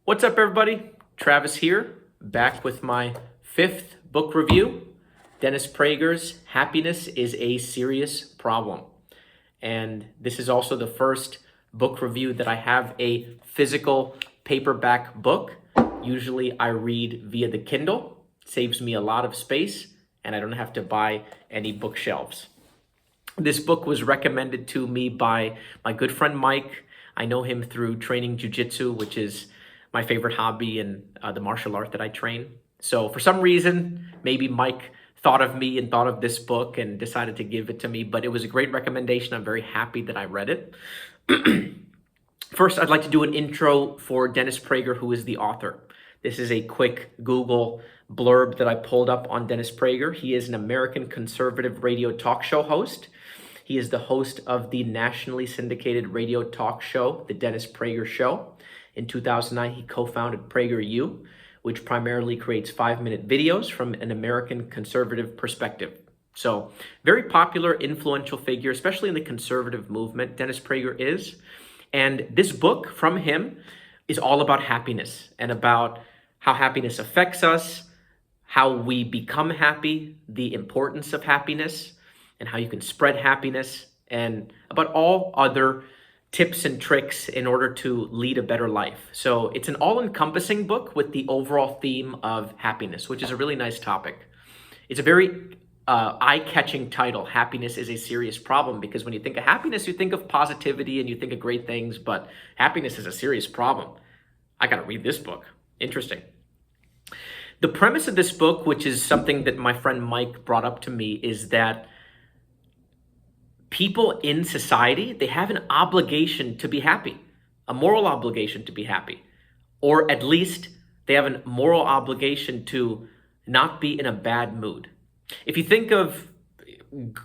What's up, everybody? Travis here, back with my fifth book review, Dennis Prager's Happiness is a Serious Problem. And this is also the first book review that I have a physical paperback book. Usually I read via the Kindle. It saves me a lot of space, and I don't have to buy any bookshelves. This book was recommended to me by my good friend Mike. I know him through training jiu-jitsu, which is my favorite hobby and the martial art that I train. So for some reason, maybe Mike thought of me and thought of this book and decided to give it to me, but it was a great recommendation. I'm very happy that I read it. First, I'd like to do an intro for Dennis Prager, who is the author. This is a quick Google blurb that I pulled up on Dennis Prager. He is an American conservative radio talk show host. He is the host of the nationally syndicated radio talk show, The Dennis Prager Show. In 2009, he co-founded PragerU, which primarily creates 5-minute videos from an American conservative perspective. So, very popular, influential figure, especially in the conservative movement, Dennis Prager is. And this book from him is all about happiness and about how happiness affects us, how we become happy, the importance of happiness, and how you can spread happiness, and about all other tips and tricks in order to lead a better life. So it's an all-encompassing book with the overall theme of happiness, which is a really nice topic. It's a very eye-catching title, Happiness is a Serious Problem, because when you think of happiness, you think of positivity and you think of great things, but happiness is a serious problem. I gotta read this book. Interesting. The premise of this book, which is something that my friend Mike brought up to me, is that people in society, they have an obligation to be happy, a moral obligation to be happy, or at least they have a moral obligation to not be in a bad mood. If you think of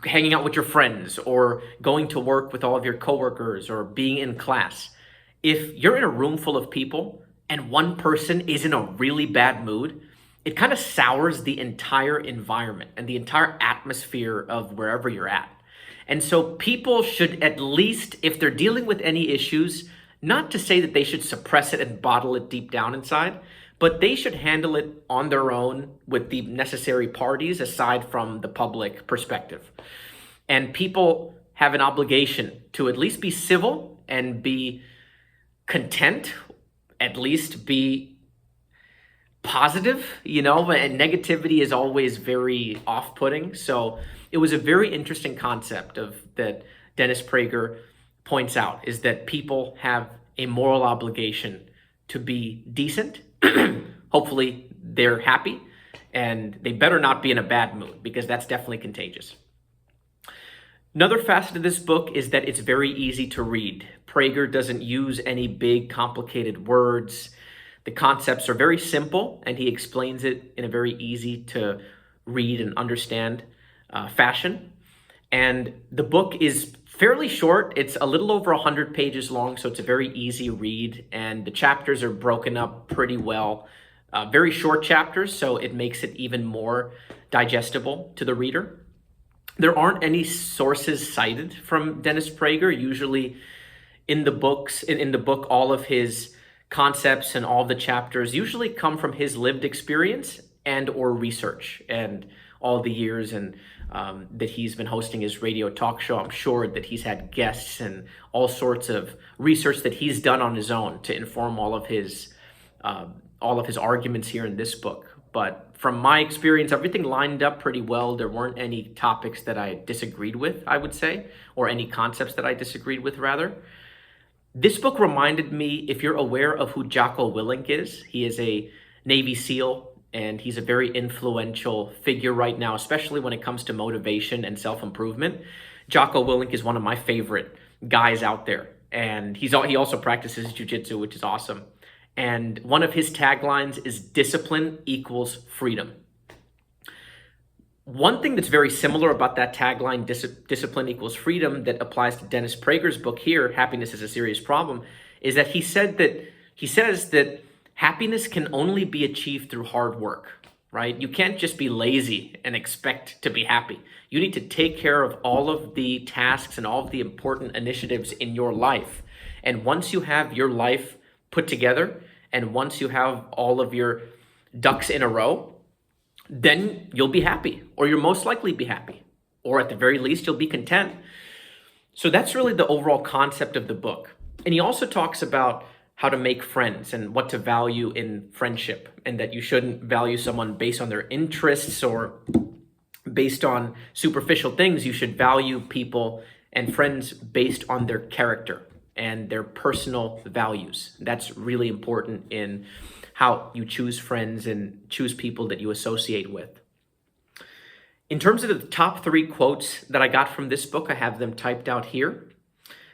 hanging out with your friends or going to work with all of your coworkers or being in class, if you're in a room full of people and one person is in a really bad mood, it kind of sours the entire environment and the entire atmosphere of wherever you're at. And so people should at least, if they're dealing with any issues, not to say that they should suppress it and bottle it deep down inside, but they should handle it on their own with the necessary parties aside from the public perspective. And people have an obligation to at least be civil and be content, at least be positive, and negativity is always very off-putting. So it was a very interesting concept that Dennis Prager points out, is that people have a moral obligation to be decent. Hopefully they're happy, and they better not be in a bad mood, because that's definitely contagious. Another facet of this book is that it's very easy to read. Prager doesn't use any big complicated words. The concepts are very simple, and he explains it in a very easy to read and understand fashion. And the book is fairly short. It's a little over 100 pages long, so it's a very easy read, and the chapters are broken up pretty well. Very short chapters, so it makes it even more digestible to the reader. There aren't any sources cited from Dennis Prager. Usually in the books, in the book, all of his concepts and all the chapters usually come from his lived experience and or research, and all the years and that he's been hosting his radio talk show. I'm sure that he's had guests and all sorts of research that he's done on his own to inform all of his arguments here in this book. But from my experience, everything lined up pretty well. There weren't any topics that I disagreed with, I would say, or any concepts that I disagreed with, rather. This book reminded me, if you're aware of who Jocko Willink is, he is a Navy SEAL, and he's a very influential figure right now, especially when it comes to motivation and self-improvement. Jocko Willink is one of my favorite guys out there, and he also practices jiu-jitsu, which is awesome. And one of his taglines is discipline equals freedom. One thing that's very similar about that tagline, discipline equals freedom, that applies to Dennis Prager's book here, Happiness is a Serious Problem, is that he says that happiness can only be achieved through hard work, right? You can't just be lazy and expect to be happy. You need to take care of all of the tasks and all of the important initiatives in your life. And once you have your life put together And once you have all of your ducks in a row, then you'll be happy, or you'll most likely be happy, or at the very least, you'll be content. So that's really the overall concept of the book. And he also talks about how to make friends and what to value in friendship, and that you shouldn't value someone based on their interests or based on superficial things. You should value people and friends based on their character and their personal values. That's really important in how you choose friends and choose people that you associate with. In terms of the top 3 quotes that I got from this book, I have them typed out here.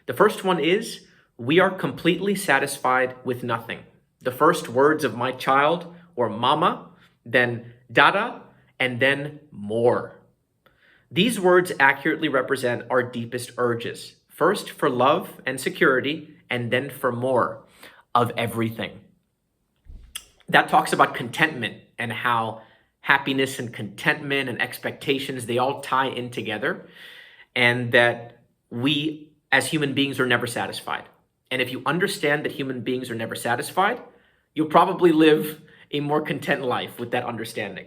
The first one is, "We are completely satisfied with nothing. The first words of my child were mama, then dada, and then more." These words accurately represent our deepest urges. First for love and security, and then for more of everything. That talks about contentment and how happiness and contentment and expectations, they all tie in together, and that we as human beings are never satisfied. And if you understand that human beings are never satisfied, you'll probably live a more content life with that understanding.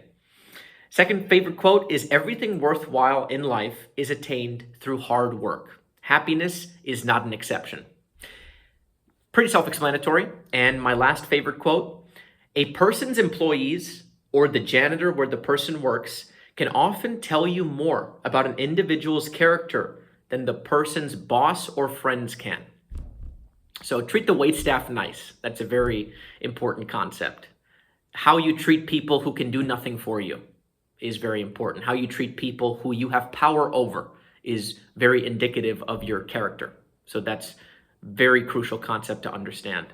Second favorite quote is, "Everything worthwhile in life is attained through hard work. Happiness is not an exception." Pretty self-explanatory. And my last favorite quote, "A person's employees or the janitor where the person works can often tell you more about an individual's character than the person's boss or friends can." So treat the waitstaff nice. That's a very important concept. How you treat people who can do nothing for you is very important. How you treat people who you have power over is very indicative of your character. So that's very crucial concept to understand.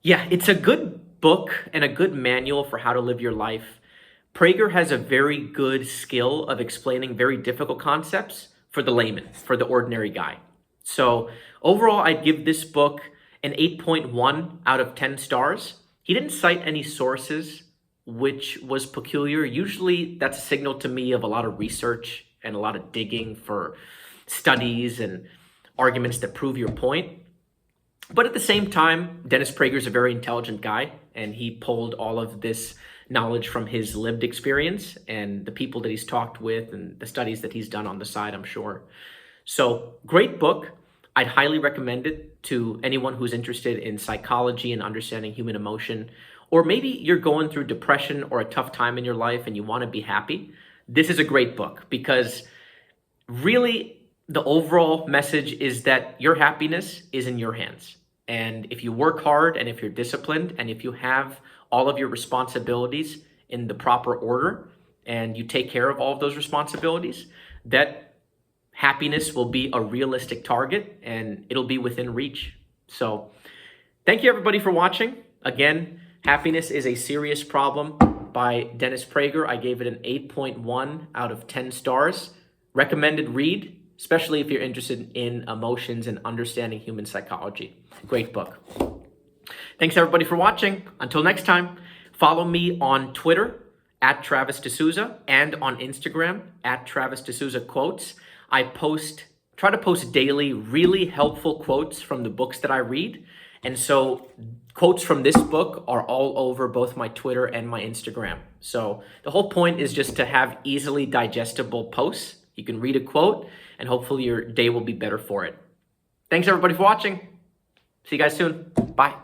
Yeah, it's a good book and a good manual for how to live your life. Prager has a very good skill of explaining very difficult concepts for the layman, for the ordinary guy. So overall, I'd give this book an 8.1 out of 10 stars. He didn't cite any sources, which was peculiar. Usually that's a signal to me of a lot of research and a lot of digging for studies and arguments that prove your point. But at the same time, Dennis Prager is a very intelligent guy, and he pulled all of this knowledge from his lived experience and the people that he's talked with and the studies that he's done on the side, I'm sure. So great book. I'd highly recommend it to anyone who's interested in psychology and understanding human emotion, or maybe you're going through depression or a tough time in your life and you want to be happy. This is a great book, because really the overall message is that your happiness is in your hands. And if you work hard, and if you're disciplined, and if you have all of your responsibilities in the proper order, and you take care of all of those responsibilities, that happiness will be a realistic target and it'll be within reach. So thank you everybody for watching. Again, Happiness is a Serious Problem by Dennis Prager. I gave it an 8.1 out of 10 stars. Recommended read, especially if you're interested in emotions and understanding human psychology. Great book. Thanks everybody for watching. Until next time, follow me on Twitter at Travis D'Souza and on Instagram at Travis D'Souza Quotes. I try to post daily really helpful quotes from the books that I read. And so quotes from this book are all over both my Twitter and my Instagram. So the whole point is just to have easily digestible posts. You can read a quote and hopefully your day will be better for it. Thanks everybody for watching. See you guys soon. Bye.